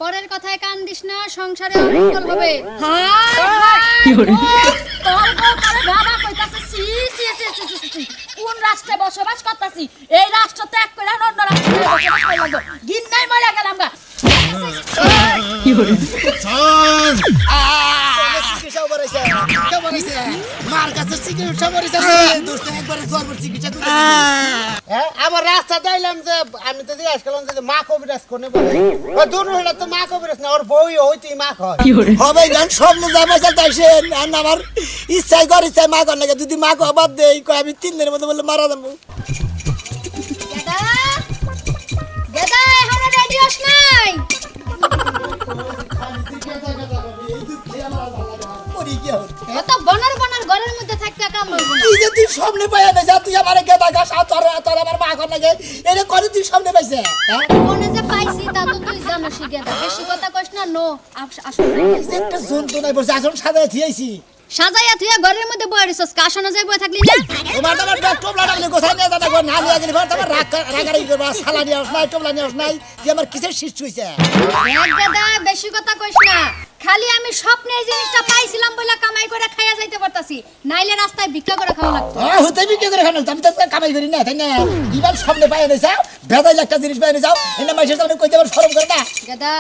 পরের কথায় কান দিস না, সংসারে অমঙ্গল হবে। কি করে তোর বউ করে বাবা কইতাছে সি সি সি সি সি কোন রাষ্ট্রে বসবাস করতাছি, এই রাষ্ট্র ত্যাগ করে অন্য রাষ্ট্রে বসবাস করলাম, গিন্নাই মরে গেলাম গা। কি করে আমার রাস্তা দিলাম যে আমি তো জিজ্ঞাস করলাম যে মা কবিরাজ কোনে বলে দূর হলে তো মা কবিরাজ না, ওর বই হইতেই মা হয় হবে গান সব আমার ইচ্ছাই করে ইচ্ছাই মা কর লাগে যদি মা কবার দেই আমি 3 দিনের মধ্যে বললে মারা যাবো। গেদা গেদা এখনো রেডি হস নাই? এত বনার বনার ঘরের মধ্যে থাকতে কাম হইব না। তুই যে তুই সামনে পাইয়া না যা তুই আমারে গেদা গাছ তোর আমার মা কর লাগে এটা করে তুই সামনে পাইছে হ্যাঁ কোনে যে পাইছি তা তো তুই জানোস। গেদা বেশি কথা কইস না। নো আসলে একটা জন্তু নাই বসে আসন সাজায় থিয়েছি সাজাইয়া তুই ঘরের মধ্যে বই রিসস কাশনা যাই বই থাকলি না। তোমার তোমার টোপলা ডাকলে গোছাই নিয়ে যাবে না নিয়ে গেলি ভাই তোমার রাগারি করবা সালা নিয়ে আস নাই টোপলা নিয়ে আস নাই যে আমার কিসের শিষ্ট হইছে। গেদা বেশি কথা কইস না। খালি আমি স্বপ্নে এই জিনিসটা পাইছিলাম বলে কামাই করে খাইয়া যাইতে পারতাছি, নাইলে রাস্তায় ভিক্ষা করে খাওয়া লাগতো। হতে বিক্রি করে খানো আমি তো কামাই করি না তাই না ইবার সামনে পাইয়া নিয়ে যাও ভেদাইল একটা জিনিস পাইয়া নিয়ে যাও এনে মাইসের সামনে কইতে আবার শরম করে না। গেদা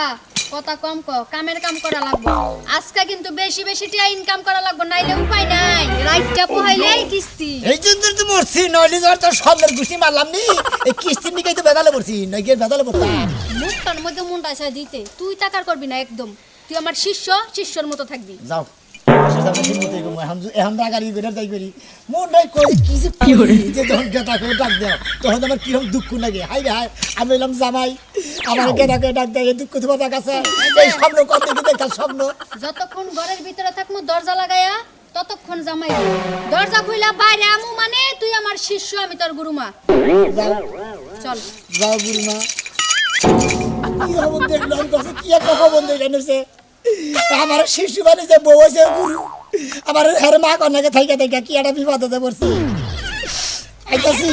কথা কম ক, কামের কাম করা লাগবে আজকে, কিন্তু বেশি বেশি টিয়া ইনকাম করা লাগবে, নাইলে উপায় নাই। রাইটটা পোহাইলেই কিস্তি। এই জন্য তো মরছি নইলে ধর তোর সামনের গুষ্টি মারলাম নি এই কিস্তি নিয়ে তো বেদালে পড়ছি নই গিয়ে বেদালে পড়তাম মুখটার মধ্যে মুন্ডা এসে দিতে তুই টাকার করবি না একদম। তুই আমার শিষ্য, শিষ্যর মতো থাকবি। যাও এখন রাগারি করে যাই করি মন নাই কই কিছু যে যখন গেটা করে ডাক দাও তখন আমার কিরকম দুঃখ লাগে হাই রে হাই আমি এলাম জামাই আমার গেটা করে ডাক দেয় দুঃখ তোমার কাছে এই স্বপ্ন কত দেখি দেখা স্বপ্ন যতক্ষণ ঘরের ভিতরে থাকমু দরজা লাগায়া ততক্ষণ জামাই দরজা খুইলা বাইরে আমু মানে তুই আমার শিষ্য, আমি তোর গুরুমা। চল যাও গুরুমা। কি খবর দেখলাম কাছে কি একটা খবর দেখেছে আমার শিশু বানিয়েছে বউ হয়েছে গুরু আমার হের মা কন্যাকে থাইকা থাইকা কি একটা বিপদ হতে পড়ছি আইতাছি।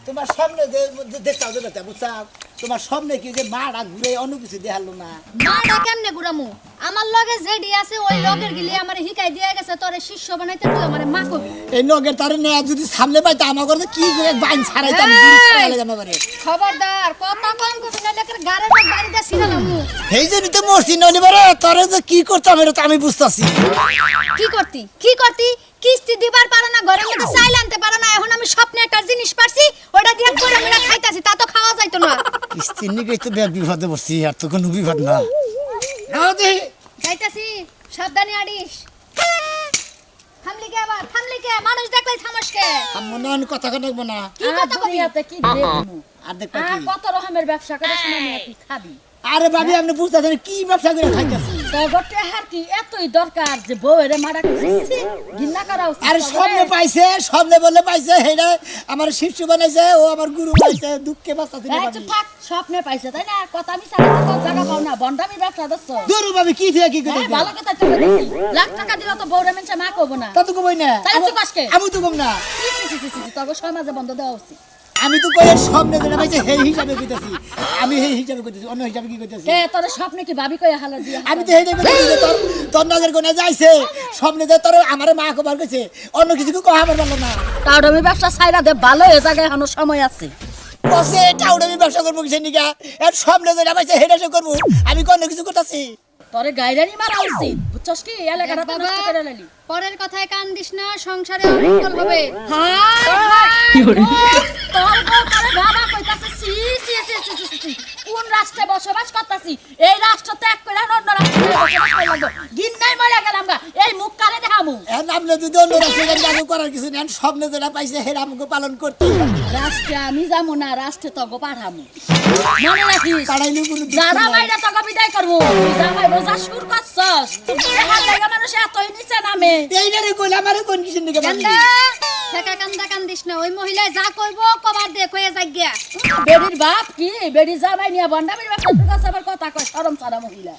তোমার সামনে দেখছাও যে বুঝছাও তোমার সামনে কি যে মাটা ঘুরে অন্য কিছু দেখালো না। মাটা কেমনে ঘুরামু? আমার লগে যেডি আছে ওই লগের গিলি আমারে হিকাই দিয়া গেছে তোরে শিষ্য বানাইতে, তুই আমারে মা কবি। এই লগের তারে না যদি সামনে পাইতা আমার করে কি করে বাইন ছাড়াইতাম গুরু ছাড়াইলে জামা করে। খবরদার কথা কম কবি না, লেকের গারে না বাড়িতে ছিলামু। এই জন্যই তো মরছি নইলে বারে তোরে যে কি করতাম এটা তো আমি বুঝতাছি। কি করতি কিস্তি দিবার পারো না, ঘরের মধ্যে চাইল আনতে পারো না। এখন আমি স্বপ্নে একটা জিনিস পারছি ওটা দিয়ে করে আমি খাইতাছি, তা তো খাওয়া যাইতো না। কিস্তি নিয়ে তো ব্যাগ বিপদে পড়ছি আর তো কোনো বিপদ না। যাইতাছি সাবধানে আডিস। থামলি কে আবার থামলি কে? মানুষ দেখলেই থামস কে? মনে হয় কথা কাটবো না কি কথা কবি? কি দেখবো আর দেখবা কি কত রকমের ব্যবসা করে শুনে তুই খাবি। আরে ভাবি আপনি বুঝতেছেন কি ব্যবসা করে খাইতেছি। তো গোটে হার কি এতই দরকার যে বউয়ের মারা কিছু ঘৃণা করা উচিত। আরে স্বপ্নে পাইছে স্বপ্নে বলে পাইছে হেডা আমার শিষ্য বানাইছে ও আমার গুরু পাইছে দুঃখে বাঁচাতে না এই থাক স্বপ্নে পাইছে তাই না, কথা আমি সারা তো জায়গা পাও না, বন্ডামি ব্যবসা দছ দূর ভাবি কি থেকে কি করে ভালো কথা চলে দেখি লাখ টাকা দিলে তো বউরে মেনছে মা কব না। তা তো কই না তাহলে তুই কষ্টে আমি তো কম না তোর সমাজে বন্ধ দেওয়া উচিত। আমি তো কই স্বপ্নে যেটা পাইছে সেই হিসাবে কইতাছি, আমি সেই হিসাবে কইতাছি অন্য হিসাবে কি কইতাছি। কে তোর স্বপ্নে কি ভাবি কই হালা দিয়া? আমি তো হেডে কইতাছি যে তোর নজর কোনে যাইছে স্বপ্নে যে তোর আমারে মা কবার কইছে অন্য কিছু কি কহা পারলো না। তাও আমি ব্যবসা ছাইরা দে ভালো হয়ে জায়গায় এখনো সময় আছে। বসে এটাও আমি ব্যবসা করবো কিসের নিকা এর স্বপ্নে যেটা পাইছে হেডে সে করবো আমি অন্য কিছু করতেছি। তোরে গাইরানি মারা উচিত বুঝছস কি এলাকাটা তো নষ্ট করে লালি। পরের কথায় কান দিস না, সংসারে অমঙ্গল হবে। কি করে তোর বউ করে বাবা কইতাছে সি সি সি সি সি কোন রাষ্ট্রে বসবাস করতাছি, এই রাষ্ট্র ত্যাগ করে অন্য রাষ্ট্রে বসবাস করলাম, গিন্নাই মরে গেলাম গা। এই মুখ কারে দেখামু? এর নামলে যদি অন্য রাষ্ট্রে যাবো করার কিছু নেই স্বপ্নে যেটা পাইছে হেরা আমাকে পালন করতে রাষ্ট্রে আমি যাবো না, রাষ্ট্রে তোকে পাঠামু। মনে রাখিস পাড়াইলে কোনো যারা মাইরা তোকে বিদায় করবো তুই জামাই বোঝা সুর করছস। এখান থেকে মানুষ এতই নিচে নামে। এই না রে কইলে আমারে কোন কিসের নিকা কান্দা ঠেকা কান্দা কান্দিস না, ওই মহিলা যা করবো কবার দে কয়ে যাক গিয়া। বেডির বাপ কি বেডি জামাই নিয়ে বন্ডামির ব্যবসা আবার কথা কয় শরম ছাড়া মহিলা।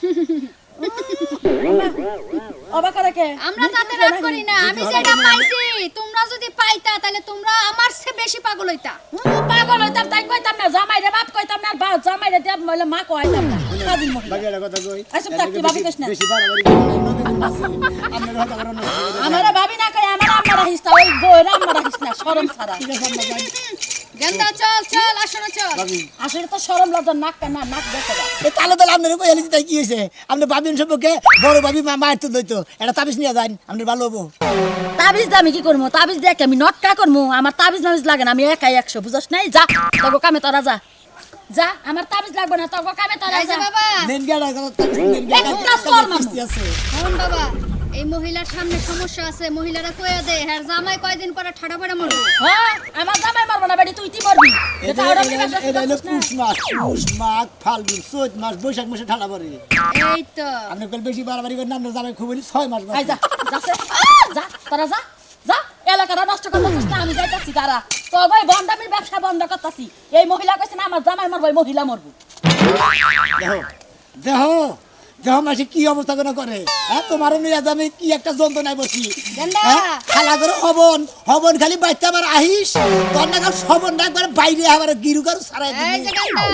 অবাক করে কে আমরা তাতে রাগ করি না, আমি যেটা পাইছি তোমরা যদি পাইতা তাহলে তোমরা আমার চেয়ে বেশি পাগল হইতা। পাগল হইতাম তাই কইতাম না, জামাই রে বাপ কইতাম না, বাপ জামাই রে দেব মইলে মা কইতাম না। কাজিন মহিলা বাকি একটা কথা কই আইসব থাকতি ভাবি কইছ না, বেশি বাড়াবাড়ি করে আমরা হয়তো কারণ আমারে ভাবি না কই আমার আম্মা রাখিস না, ওই বইরা আম্মা রাখিস না, শরম ছাড়া। গেন্দা চল চল আসো চল। আসলে তো শরম লজ্জা নাক কানা নাক দেখে না। এ তাহলে তাহলে আপনার কই আলিছি তাই কি হয়েছে? আপনি ভাবিন সম্পর্কে বড় ভাবি মায়ের তো দইতো এটা তাবিজ নিয়ে যান, আপনি ভালো হবো। তাবিজ দিয়ে আমি কি করবো? তাবিজ দেখে আমি নটকা করবো? আমার তাবিজ নাবিজ লাগে না, আমি একাই 100 বুঝছ নাই? যা তোর কামে তোরা যা, যা আমার তাবিজ লাগবে না, তোর কামে তোরা এই যে যা। বাবা, নেন গেড়া কথা তাবিজ নেন গেড়া একটা চল মামু। কিস্তি আছে। শোন বাবা, এই মহিলার সামনে সমস্যা আছে, মহিলারা কইয়া দে হ্যাঁ জামাই কয়দিন পরে ঠাড়া পড়া মরবে। হ্যাঁ আমার জামাই মারবো না বেটি, তুই মরবি। এটা ওরা কি ব্যবসা এটা হলো করছিস না? পুষ মাঘ ফাল্গুন চৈত মাস বৈশাখ মাসে ঠান্ডা পড়ে। এই তো আপনি কল বেশি বাড়াবাড়ি করেন, আপনার জামাই খুব হলে 6 মাস আই বাঁচবে। যা, যাচ্ছে। যা তোরা যা, যা এলাকাটা নষ্ট করতেছিস না, আমি যাইতাছি তারা। তো ভাই বন্ডামির ব্যবসা বন্ধ করতেছি। এই মহিলা কইছে না আমার জামাই মরবো, এই মহিলা মরবো। দেখো দেখো দেখো মাসে কি অবস্থা করে, হ্যাঁ তোমার নিয়ে আমি কি একটা যন্ত্রণায় বসি। গেন্দা। হ্যাঁ, খালা করে হবন হবন খালি বাইতে আবার আহিস তোর না কাল সবন না একবার বাইরে আবার গিরু কারু সারাই এই যে দিবি। গেন্দা,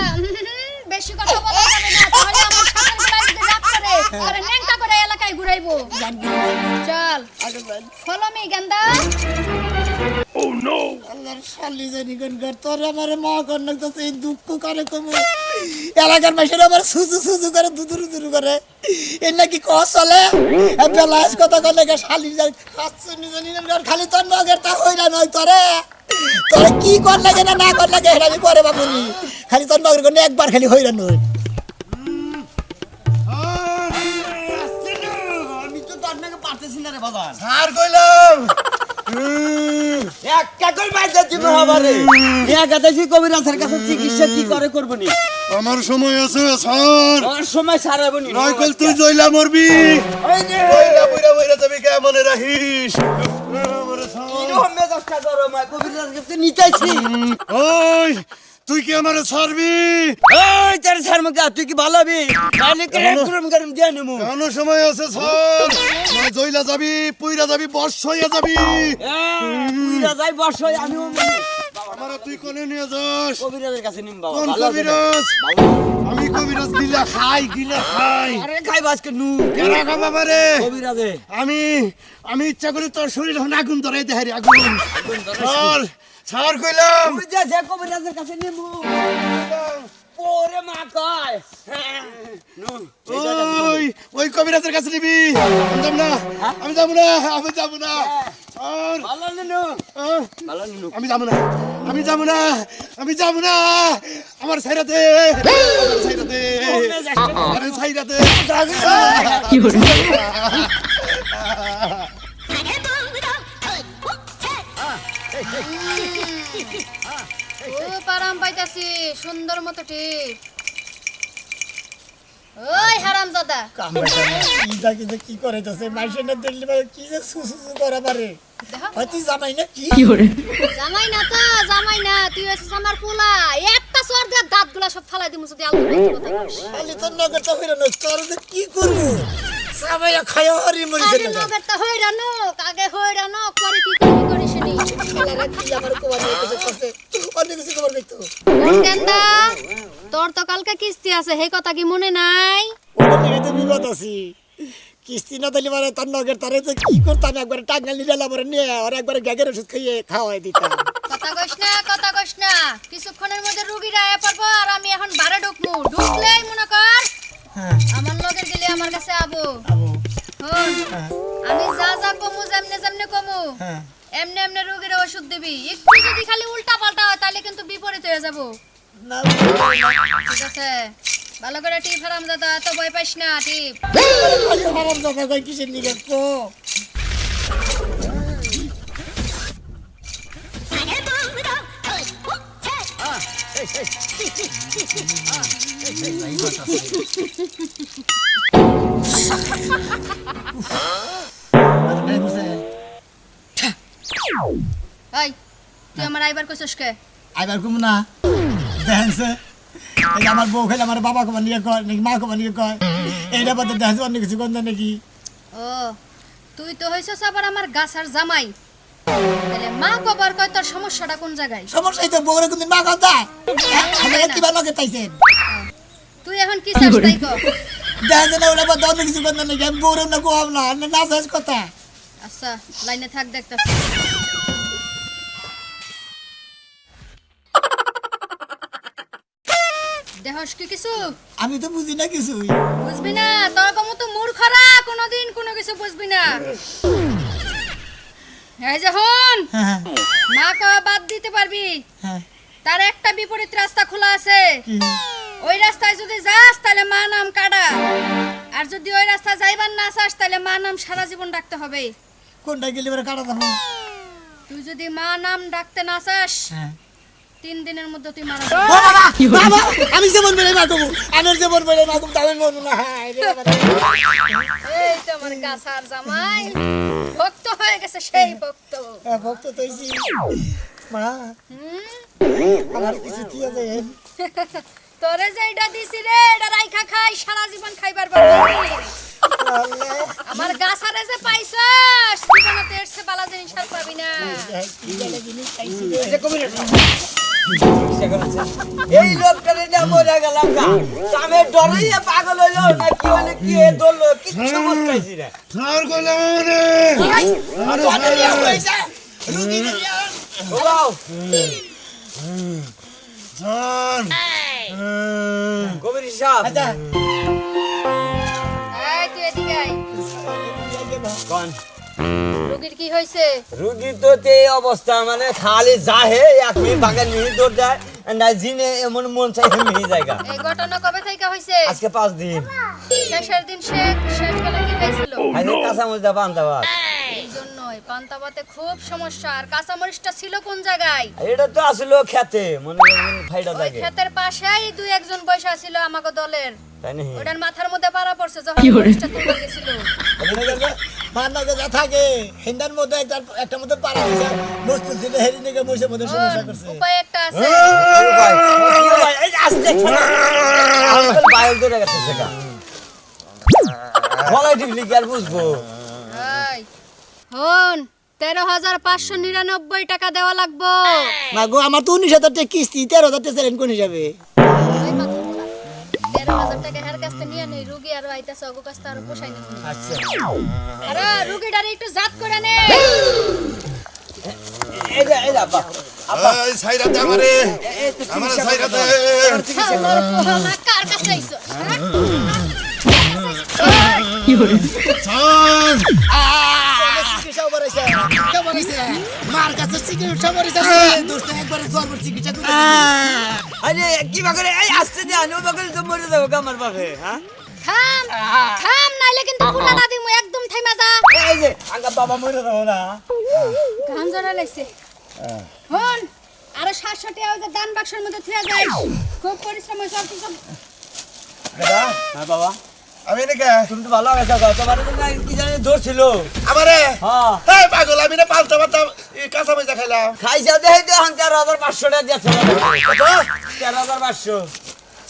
বেশি কথা বলা যাবে না, তাহলে আমার সাথে গুলা যদি রাগ করে আরে ন্যাংটা করে এলাকায় ঘুরাইবো। চল ফলো মি গেন্দা। আল্লাহর শালি জানি কোন ঘর তোর আমার মা কন্যা তো এই দুঃখ করে কমু এলাকার মাসের আবার সুজু সুজু করে দুদুরু দুরু করে এর নাকি কস চলে বেলাস কথা কলে গে শালি জানি খাচ্ছে জানি ঘর খালি তোর নগের তা হইরা নয় তোরে তোরে কি কর লাগে না না কর লাগে এটা আমি পরে বাবুনি খালি তোর নগের কোন একবার খালি হইরা নয় আমি তো তোর নাকি পারতেছি না রে বাবা। আর কইলাম এক কাকল বাইতে দিব হবারে এক গাদাসি কবিরাজের কাছে চিকিৎসা কি করে করবনি। আমার সময় আছে স্যার, আমার সময় সারাবনি। নয়কল তুই জইলা মরবি, ওই যে বইরা বইরা বইরা তুমি কেমন রাখিস আমারে স্যার। কিরকম মেজাজটা গরম হয়, কবিরাজের কাছে নিতেছি। ওই তুই কি আমারে ছাড়বি? ওই তোর শর্মা তুই কি ভালো হবি? তাহলে করে গরম গরম দিয়ে নেবো। এখনো সময় আছে স্যার, না জইলা যাবি পুইরা যাবি বর্ষ হইয়া যাবি। পুইরা যাই বর্ষয় আমিও আমারে তুই কোনে নিয়ে যাস? কবিরাজের কাছে নিম বাবা। কোন ভালো হবে না। কবিরাজ? ভালো। আমি কবিরাজ গিলা খাই গিলা খাই। আরে খাইবা আজকে নু কেরা গো বাবারে? কবিরাজে আমি ইচ্ছা করি তোর শরীর এখন আগুন ধরাইতে হারি আগুন। স্যার স্যার কইলাম তুই যা যে কবিরাজের কাছে নিমু ওরে মা কয় নু ওই কবিরাজের কাছে নিবি। আমি যাব না, আমি যাব না, আমি যাব না স্যার। ভালো নিনু আহ, ভালো নিনু আমি যাব না, আমি যাব না, আমি যাব না। আমার ছাইরাতে আমার ছাইরাতে আমার ছাইরাতে খুব আরাম পাইতাছি, সুন্দর মতো ঠিক। ওই হারামজাদা, ইটা কিন্তু কি করাইতেছে মাইসের না দেখলি ভাই কি যে সুসু করা পারে দেখো হয়তো জামাই না কি জামাই না তো জামাই না, তুই হচ্ছিস আমার পোলা। একটা সর দিয়ে দাঁতগুলা সব ফালাই দিমু যদি আলতু ফালতু কথা বলিস। খালি তোর নগর তো হইরা নয় তোর যে কি করবো জামাই খাইয়া হরি মরিছে আগে না নগরটা হইরানো, আগে হইরানো, করে কি করবি করিস নি। শালারা কি আমার কোয়া নিয়ে করছে অনেক কিছু খবর দেখতো কোন গেন্দা, তোর তো কালকে কিস্তি আছে, সেই কথা কি মনে নাই? ওটা নিয়ে তো বিপদ আছি কিস্তি না দিলে মানে তোর নগর তারে যে কি করতাম একবার টাঙ্গাল নিয়ে এলাম নিয়ে আর একবার গ্যাগের ওষুধ খাইয়ে খাওয়াই দিতাম কথা কইস না, কথা কইস না, কিছুক্ষণের মধ্যে রুগীরা আয়া পড়বো আর আমি এখন বারে ঢুকমু। ঢুকলেই মনে কর হ্যাঁ আমার লগের গেলে আমার কাছে আবো। আবু হন, আমি যা যা কমু যেমনে যেমনে কমু হ্যাঁ এমনি এমনি রোগীর ওষুধ দিবি। একটু যদি খালি উল্টা পাল্টা হয় তাহলে কিন্তু বিপরীত হয়ে যাব। না ঠিক আছে, ভালো করে টিপ হারামজাদা, এত ভয় পাইস না, টিপ। খালি হারাম দাদা কই কিসের নিগে তো এই তুই আমার আইবার কইছস কে? আইবার কম না দেখেনছে এই আমার বউ খেলে আমার বাবা কমান নিয়ে কয় নাকি মা কমান নিয়ে কয় এইটা বাদে দেখেছে অন্য কিছু গন্ধ নাকি ও তুই তো হইছস আবার আমার গাছার জামাই, তাহলে মা কবার কয় তোর সমস্যাটা কোন জায়গায়? সমস্যাই তো বউরে কোনদিন মা কথা আমাকে কিবা লগে তাইছেন তুই এখন কি চাস তাই কর। দেখা যায় না ওরা বা দন্ড কিছু করতে নাকি আমি বউরে না কোয়াম না না চাষ কথা আচ্ছা লাইনে থাক দেখতাছি। দেহস কি কিছু আমি তো বুঝি না কিছুই বুঝবি না, তোর মতো মূর্খরা কোনোদিন কোনো কিছু বুঝবি না। এই যে হন, হ্যাঁ মা কওয়া বাদ দিতে পারবি, হ্যাঁ তার একটা বিপরীত রাস্তা খোলা আছে। কি ওই রাস্তায় যদি যাস তাহলে মা নাম কাটা, আর যদি ওই রাস্তায় যাইবার না চাস তাহলে মা নাম সারা জীবন ডাকতে হবে। কোনটা গেলে এবারে কাটা দেবো তুই যদি মা নাম ডাকতে না চাস হ্যাঁ 3 দিনের মধ্যে তুই মারা ও যাবি। বাবা, বাবা, আমি যেমন বেড়ে মা করবো আমি যেমন বেড়ে মা করবো আমি মরবো না হায় রে বাবা। এই তো আমার গাছার জামাই ভক্ত হয়ে গেছে, সেই ভক্ত। হ্যাঁ, ভক্ত তো হইছি। মা হুম? আমার কিছু দিয়ে দেন তোরে যে এটা দিছি রে, এটা রাইখা খাই, সারা জীবন খাইবার পারবি। আল্লাহ আমার গাছারে যে পাইছস জীবনে তো এর চেয়ে বালা জিনিস আর পাবি না। কি গেলে জিনিস খাইছি রে। এই লোকটারে না মরে গেলাম না আমি ডরাইয়া পাগল হইলো না কি মানে কি এ দললো কিচ্ছু বুঝতেছি না তোদের বিয়ে হয়েছে? রুগী রে বিয়ে। ও বাউ কবির সাহেব আচ্ছা এই তুই এদিকে আয়। কোন রোগীর কি হয়েছে? রুগী তো এই অবস্থা মানে খালি যাহে এক মিনিট বাগান নিয়ে দৌড় যায় না জিনে এমন মন চাই মিহি জায়গা এই ঘটনা কবে থেকে হয়েছে? আজকে 5 দিন শেষের দিন শেষ বেলা কি খাইছিল? আইনে কাঁচা মজা বান্ধাবাদ এই জন্যই পান্তাবাতে খুব সমস্যা। আর কাঁচামরিচটা ছিল কোন জায়গায়? এটা তো আসলে খেতে মনে করেন ফাইডা ওই থাকে ক্ষেতের পাশেই 2-1 বৈশা ছিল আমাকে দলের, তাই না ওটার মাথার মধ্যে পাড়া পড়ছে যখন মরিচটা তুলতে গেছিল। মান্নাকে যা থাকে হিন্দার মধ্যে একটা মধ্যে পাড়া দিছে বস্তু ছিল হেরি নিকে মহিষের মধ্যে সমস্যা করছে উপায় একটা আছে। এই আসতে বাইরে ধরে গেছে সেটা গলায় টিপলি কি আর বুঝবো এই হন 13,599 টাকা দেওয়া লাগবো। না গো আমার তো 19,000 টাকা কিস্তি 13,000 টাকা সেলেন কোন হিসাবে ওই মাথা মোড়া। 13,000 টাকা হের কাছ থেকে নিয়ে নেই, রুগী আর আইতাছে ওগো কাছ থেকে আর পোষাই না। আচ্ছা আরে রুগীটারে একটু জাত করে নে। এই আপা এই সাইরা দে আমারে আমারে সাইরা দে আমার পোহালা কার কাছে আইছো? ছান চিকিৎসা করেছে মার কাছে চিকিৎসা করেছে দোস্ত একবারে জ্বর চিকিৎসা করে আরে কি বাগরে এই আসতে দে আনো বাগরে তো মরে যাবো আমার বাপে হ্যাঁ থাম থাম নাইলে কিন্তু পুরাটা দিমু, একদম থাইমা যা। এই যে আঙ্গা বাবা মরে যাবো না গান জড়া লাইছে। হন আরে 700 টাকা ওই যে দান বাক্সের মধ্যে থুয়া যায়। খুব পরিশ্রম হইছে আর কিছু। দাদা হ্যাঁ বাবা আমি নাকি তুমি তো ভালো আছো তোমার না কি জানি ধরছিল আমারে হ্যাঁ এই পাগল আমি না পাল্টা পাল্টা কাঁচা মজা খাইলাম খাইছা দেই তো হান 13,500 টাকা দিয়েছে 13,500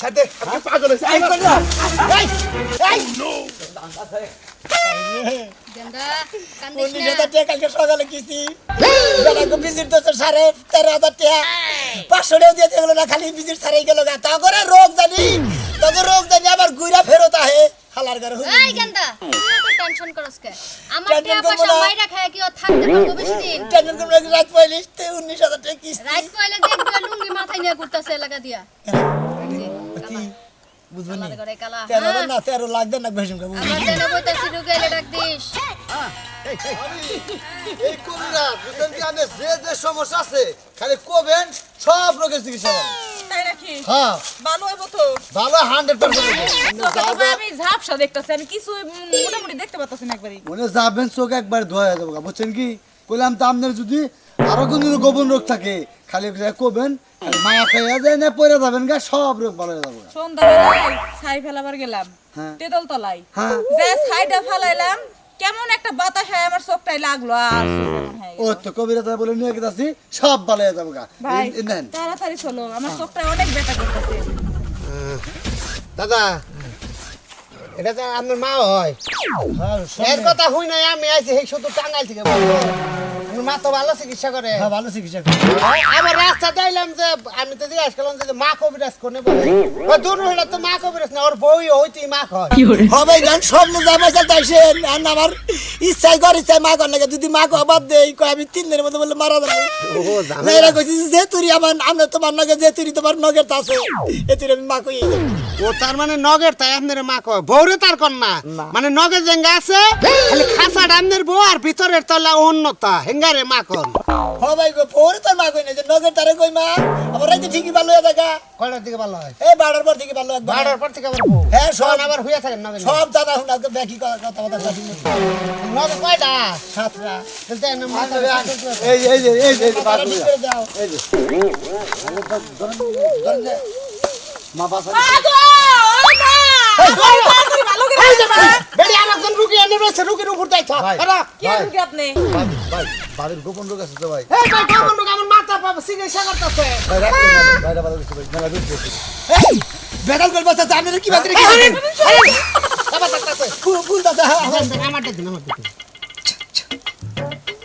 সাথে আপনি পাগল হইছে এই কর না গেন্দা কান্দিস না। 19,000 টাকা কালকে সকালে কিস্তি বেলাকে ভিজিট তো 13,500 টাকা 500 টাকা দিয়ে গেল না খালি ভিজিট ছাড়াই গেল গা তা করে রোগ জানি আবার ঘুরা ফেরত আহে হালার ঘরে এই গেন্দা তুই তো টেনশন করস কে? আমার টেনশন টাকা করবো পয়সা না। মাইরা খায় কি ও থাকতে পারবো বেশি দিন? টেনশন করলে রাত পাইলিস 19,000 টাকা কিস্তি রাত কইলে দেখবে লুঙ্গি মাথায় নিয়ে ঘুরতাছে এলাকা দিয়া। কি বুঝবেন না কালার করে কালা। 13,000 না 13 লাখ দেন না বেশি খাবো আমার দেনা বইতাছি রুগী এলে ডাক দিস। এই কবিরা বুঝলেন কি আনে যে সমস্যা আছে খালি কোবেন সব রোগের চিকিৎসা হবে তাই নাকি? হ্যাঁ ভালো হইব তো। ভালো 100% চোখে তো ভাই আমি ঝাপসা দেখতাছি, আমি কিছু মোটামুটি দেখতে পারতাছি না একবারই। মনে যাবেন চোখ একবার ধোয়া হয়ে যাবো বুঝছেন কি বললাম তো আপনার যদি আরো কোনো গোপন রোগ থাকে খালি কোবেন মায়া খাইয়া যায় না পরে যাবেন গা সব রোগ ভালো হয়ে যাবো সন্ধ্যাবেলায় ছাই ফেলাবার গেলাম হ্যাঁ। তেতল তলায়, হ্যাঁ যে ছাইটা ফেলাইলাম কেমন একটা বাতাস হয় আমার চোখটাই লাগলো আর চোখ এমন হয়ে ও গেল। তো কবিরা বলে নিয়ে গেছি সব ভালো হয়ে যাবো গা ভাই নেন তাড়াতাড়ি চলো, আমার চোখটা অনেক ব্যথা করতেছে। দাদা এটা তো আপনার মা হয় হ্যাঁ এর কথা হই নাই আমি আইছি এই শুধু টাঙ্গাইল থেকে বলবো আমার মা তো ভালো চিকিৎসা করে হ্যাঁ ভালো চিকিৎসা করে আমার রাস্তা দিলাম যে আমি তো জিজ্ঞাস করলাম যে মা কবিরাজ কোনে বলে ও দূর হলে তো মা কবিরাজ না ওর বই হইতেই মা হয় হবে গান সব জামাই চাইছেন আর আমার ইচ্ছাই করে ইচ্ছাই মা কর নাকি যদি মা কো আবার দেই কই আমি 3 দিনের মধ্যে বলে মারা যাবো না এরা কইছি যে তুই আমার আমরা তোমার নগে যে তুই তোমার নগের তা আছে এ তুই আমি মা কই ও তার মানে নগের তাই আপনার মা কয় বউরে তার কর না মানে নগের জেঙ্গা আছে খালি খাসা ডামনের বউ আর ভিতরের তলা অন্যতা হেঙ্গারে মা কর হবে গো পরে তোর মা কই না যে নগের তারে কই মা আবার রাইতে ঠিকই ভালো হয়ে থাকা কয়টার দিকে ভালো হয় এই বাড়ার পর থেকে ভালো একবার বাড়ার পর থেকে আবার বউ হ্যাঁ, সব- সব আবার হইয়া থাকেন নগের সব জানা হুনা দেখি কথা কথা নগের কয়টা সাতরা বলতে না মা এই বাদ ঠিক করে দাও মা বাসা বেড়ি আরেকজন রুগী এনে রয়েছে রুগীর উপর যাইছ ভাই। আরে কি আর রুগী আপনি ভাই বাড়ির গোপন রোগ আছে তো ভাই এই ভাই কেমন রোগ আমার মাথা পাবে চিকিৎসা করতেছে ভাই রাখতে ভাইরা ভালো কিছু ভাই মেলা বেশ বেশি এই বেদাল করবা চাচা আমি কি বাদ রেখে আবার করতেছে ফুল ফুল দাদা আমারটা দিন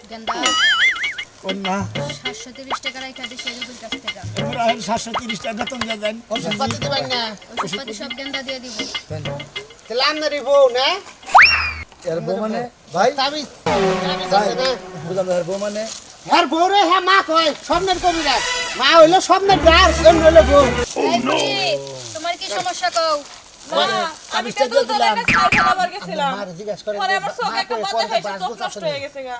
গেন্দা কন্যা 730 টাকা রাইখা দিছে রুগীর কাছ থেকে আমরা 730 টাকা বেতন দিয়ে দেন ওষুধ পাতি দিবেন না ওষুধপাতি সব গেন্দা দিয়ে দিব তাহলে আপনারই বউ না এর বউ মানে ভাই তাবিজ ভাই বুঝলাম না, এর বউ মানে আর বউ রে হ্যাঁ মা কয় স্বপ্নের কবিরাজ মা হইলো স্বপ্নের ডার কোন হইলো বউ এই বুড়ি, তোমার কি সমস্যা কও মা আমি তেঁতুল তলায় একটা সাইকেল আবার গেছিলাম মার জিজ্ঞাসা করে পরে আমার চোখে একটা পাতা খাইছে চোখ নষ্ট হয়ে গেছে গা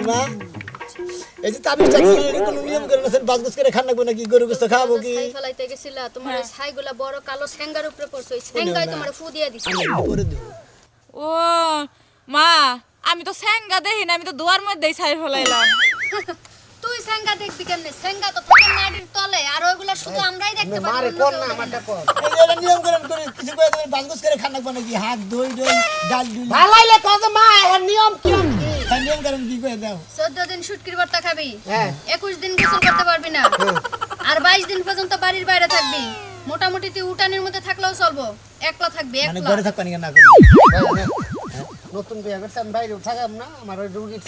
মা এই যে তাবিজটা কোনো নিয়ম করে না বাজগস করে খান নাকি নাকি গরু গোস্ত খাবো কি ছাই ফলাইতে গেছিলা তোমার ওই ছাইগুলা বড় কালো ঠ্যাঙ্গার উপরে পড়ছে ওই ঠ্যাঙ্গায় তোমার ফু দিয়ে দিছে করে দেব ও মা আমি তো স্যাঙ্গা দেখি না আমি তো দুয়ার মধ্যেই ছাই ফলাইলাম তুই ঠ্যাঙ্গা দেখবি কেমনে ঠ্যাঙ্গা তো থাকে মাটির তলে আর ওইগুলা শুধু আমরাই দেখতে পারি মারে অন্য কোন কেউ না দেখে আমারটা না। কোন এটা নিয়ম করে কিছু করে তুমি বাজগস করে খান নাকি হাত দই দই ডাল দুই ভালাইলে কত মা এখন নিয়ম কি নিয়ম করেন কি করে দাও 14 দিন শুটকির ভর্তা খাবি হ্যাঁ 21 দিন গোসল করতে পারবি না আর 22 দিন পর্যন্ত বাড়ির বাইরে থাকবি মোটামুটি তুই উঠানের মধ্যে থাকলেও চলবো একলা থাকবি মানে একলা ঘরে থাকবা না করি নতুন বিয়ে করছে আমি বাইরে থাকাম না আমার ওই রুগীর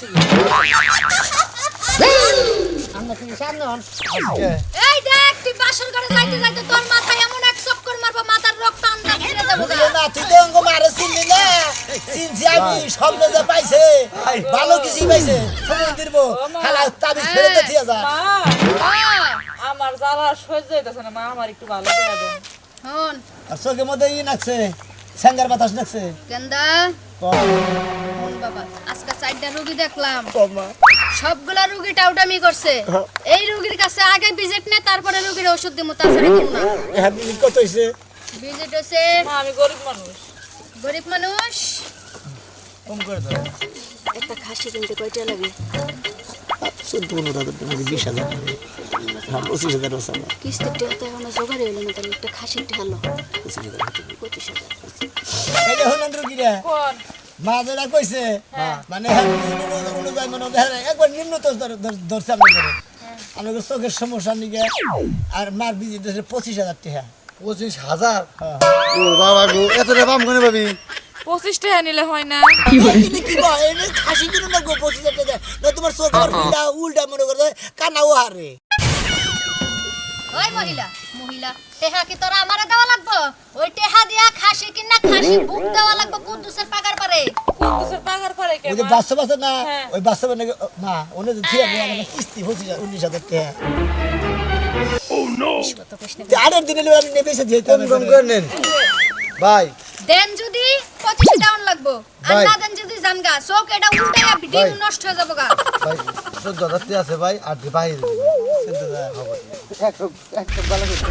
আমরা কি সামনে হন এই দেখ তুই বাসর ঘরে যাইতে যাইতে তোর মাথায় এমন এক চক্কর মারবো মাথার রক্ত আন্দাজ ফিরে যাবো গা। না তুই তো অঙ্গ মারে চিনলি না চিনছি আমি স্বপ্ন যে পাইছে ভালো কিছু পাইছে সময় দিব খালা তাবিজ ফেলে তো দিয়া যা মা আহ, আমার জ্বালা সহ্য হইতেছে না মা আমার একটু ভালো করে দেন হন আর চোখের মধ্যে ই নাকছে স্যাঙ্গার বাতাস নাকছে গেন্দা হন বাবা আজকে 4টা রুগী দেখলাম কমা সবগুলা রুগী টাউটামি করছে এই রুগীর কাছে আগে ভিজিট নে তারপরে রুগীর ওষুধ দিমু তাছাড়া দিমু না হ্যাঁ মিনিট কত হইছে ভিজিট হচ্ছে মা আমি গরিব মানুষ গরিব মানুষ কম করে দাও একটা খাসি কিনতে কয়টা লাগে 14-15,000 টাকা 20,000 হ্যাঁ 25,000 আছে আমার কিস্তির টাকা তো এখনো জোগাড় হইলো না তাহলে একটা খাসির ঢালো 25,000 এই যে হলেন রুগীরা কোন মা যেটা কইছে মানে হ্যাঁ অনুযায়ী মানে হ্যাঁ, একবার নিম্ন তো ধরছে আমরা করে আমাদের চোখের সমস্যা নিকে আর মার বিজি দিয়েছে 25,000 টাকা 25,000 ও বাবা গো এত রে বাম কোনে ভাবি 25 টাকা নিলে হয় না এখানে কি বা এনে খাসি কিনো না গো 25,000 টাকা না তোমার চোখ আর উল্টা মনে করে কানাও হারে ওই মহিলা মহিলা টেহা কি তোরা আমারে দেওয়া লাগবো ওই টেহা দিয়া খাসি কিনা খাসি বুক দেওয়া লাগবো কুদ্দুসের পাগার পারে কুদ্দুসের পাগার পরে কে ওই যে মা বাচ্চা বাচ্চা না হ্যাঁ। ওই বাচ্চা নাকি না ওনে যে থিয়া নিয়ে কিস্তি 19,000 টাকা আরের দিনে আমি নেবেছে যেতে কম কম করে নেন ভাই দেন যদি 25 ডাউন লাগবো আর ভাই। না দেন যদি জানগা চোখ এটা উল্টাইয়া ডিম ভাই। নষ্ট হয়ে যাবো গা ভাই 14,000 আছে ভাই আর বাইরে একটা ভালো করে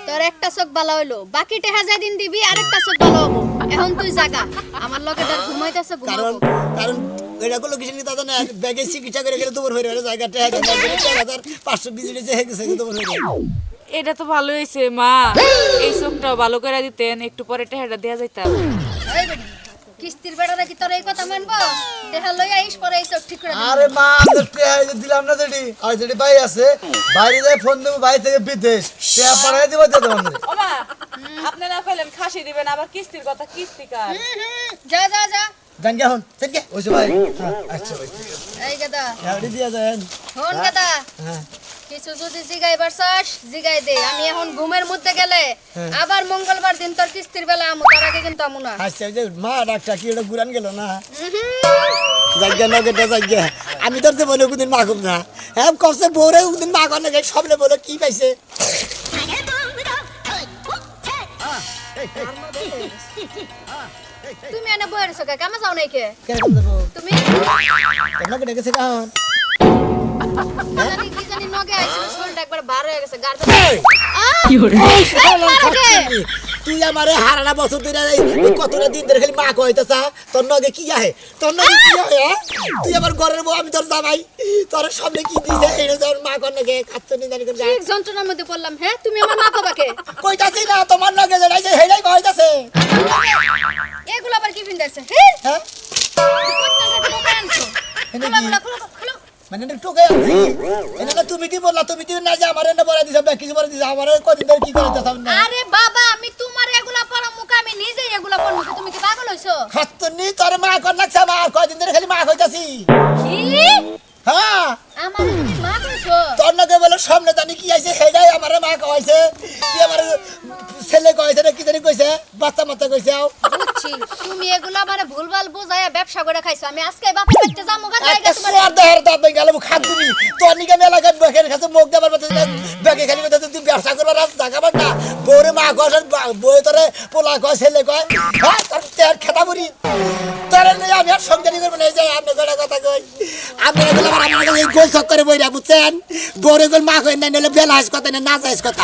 তোর একটা চোখ ভালো হইলো বাকি টেহা যেদিন দিবি আরেকটা চোখ ভালো হবো এখন তুই জাগা আমার লগে তার ঘুমাইতেছে কারণ ঘুমাবো কারণ এটা কোনো কিছু নিতে না ব্যাগে চিকিৎসা করে গেলে তোমার হয়ে গেলে জায়গাটা 4,500 বিজলি যে গেছে তোমার হয়ে গেল এটা তো ভালো হইছে মা এই চোখটাও ভালো করে দিতেন একটু পরে টেহাটা দেয়া যাইতাম এই বেটি কিস্তির বেড়াটা কি তোর এই কথা মানবো দেখা লই আইস পরে এই সব ঠিক করে দিবো। আরে মা আমাদের টেহা এই যে দিলাম না যেটি আর যেটি ভাই আছে বাইরে যাই ফোন দেবো বাড়ি থেকে বিদেশ টেহা পাঠাই দেবো দিয়ে দেবো আমাদের। ও মা আপনি না পেলেন খাসি দিবেন আবার কিস্তির কথা কিস্তি কার যা যা যা জাঙ্গা হন থেকে ওইসে ভাই আচ্ছা ভাই এই গাদা এবারে দিয়া দেন হন গাদা হ্যাঁ কিছু যদি জিগাইবার চাস জিগাই দে আমি এখন ঘুমের মধ্যে গেলে আবার মঙ্গলবার দিন তোর কিস্তির বেলা আমু তার আগে কিন্তু আমু না আচ্ছা ওই যে মা ডাক্তার কি ওটা ঘুরান গেল না জায়গা নগেটা জায়গা আমি তোর যে বলে কোনদিন মাগুম না হ্যাঁ কষ্ট বউরে কোনদিন মাগ না সবলে বলে কি পাইছে তুমি এনে বইরে রেছো কে কামে যাও নাই কে কেন দেবো তুমি নগেটা গেছে কাহন কি জানি নগে আইছিল শরীরটা একবার বার হয়ে গেছে গার কি হরে তুই আমারে হারানা বছর ধরে এই কতটা দিন ধরে খালি মা কইতাছা তোর নগে কি আহে তোর নগে কি হয় হ্যাঁ? তুই আমার ঘরের বউ আমি তোর জামাই তোর সামনে কি দিছে এই তোর মা কোন নগে খাচ্ছ নি জানি কোন ঠিক যন্ত্রণার মধ্যে পড়লাম হ্যাঁ তুমি আমার মা কবাকে কইতাছি না তোমার নগে জড়াইছে হেলাই কইতাছে এগুলো আবার কি পিন্দাছে হ্যাঁ হ্যাঁ খোলো খোলো খোলো মানে একটু টোকে আছি এটা তুমি কি বললা তুমি কি না যে আমার এনে বলে দিছ ব্যাগ কিছু বলে দিছ আমার কদিন ধরে কি কইতাছ না আরে বাবা আমি তোমার এগুলা পড়া মুখ আমি নিজেই এগুলা পড়ছি তুমি কি পাগল হইছো খাচ্ছ নি তোর মা কোন লাগছে মা কদিন ধরে খালি মা কইতাছি কি হ্যাঁ আমার তুমি মা কইছো তোর নগে বলে সামনে জানি কি আইছে হেডাই আমার মা কইছে কি আমার ছেলে কইছে না কি জানি কইছে বাচ্চা মাথা কইছে বুঝছি তুমি এগুলা মানে ভুলভাল বুঝায়া ব্যবসা করে খাইছো আমি আজকে বাপের বাড়িতে যাবো গা জায়গা একটা তোমার সোয়ার দেহের দাঁত গেল খাত দিবি তোর নিকে মেলা গান বেকের কাছে মুখ দেবার মতো বেকে খালি কথা তুই ব্যবসা করবার রাত জাগাবার না বউরে মা কয় বউ তোরে পোলা কয় ছেলে কয় হ্যাঁ তোর তের খেতা বুড়ি তোরে নিয়ে আমি আর সংজানি করবো না এই যে আপনি গোটা কথা কই আপনি এগুলো আমার আমার এই গোল চক্করে বইরা বুঝছেন বউরে গোল মা কয় না নিলে বেলা কথা না যাইস কথা